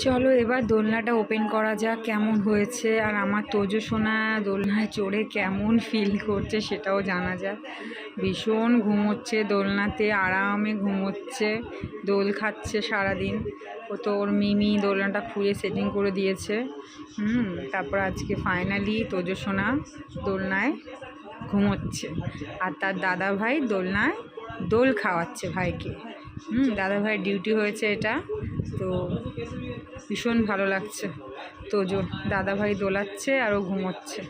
চলো এবার দোলনাটা ওপেন করা যাক কেমন হয়েছে, আর আমার তোজো সোনা দোলনায় চড়ে কেমন ফিল করছে সেটাও জানা যাক। ভীষণ ঘুমোচ্ছে দোলনাতে, আরামে ঘুমোচ্ছে, দোল খাচ্ছে সারাদিন। ও তো ওর মিমি দোলনাটা খুঁড়ে সেটিং করে দিয়েছে। তারপর আজকে ফাইনালি তোজো সোনা দোলনায় ঘুমোচ্ছে, আর তার দাদা ভাই দোলনায় দোল খাওয়াচ্ছে ভাইকে। দাদা ভাইয়ের ডিউটি হয়েছে এটা, তো ভীষণ ভালো লাগছে। তোজো দাদা ভাই দোলাচ্ছে আর ও ঘুমোচ্ছে।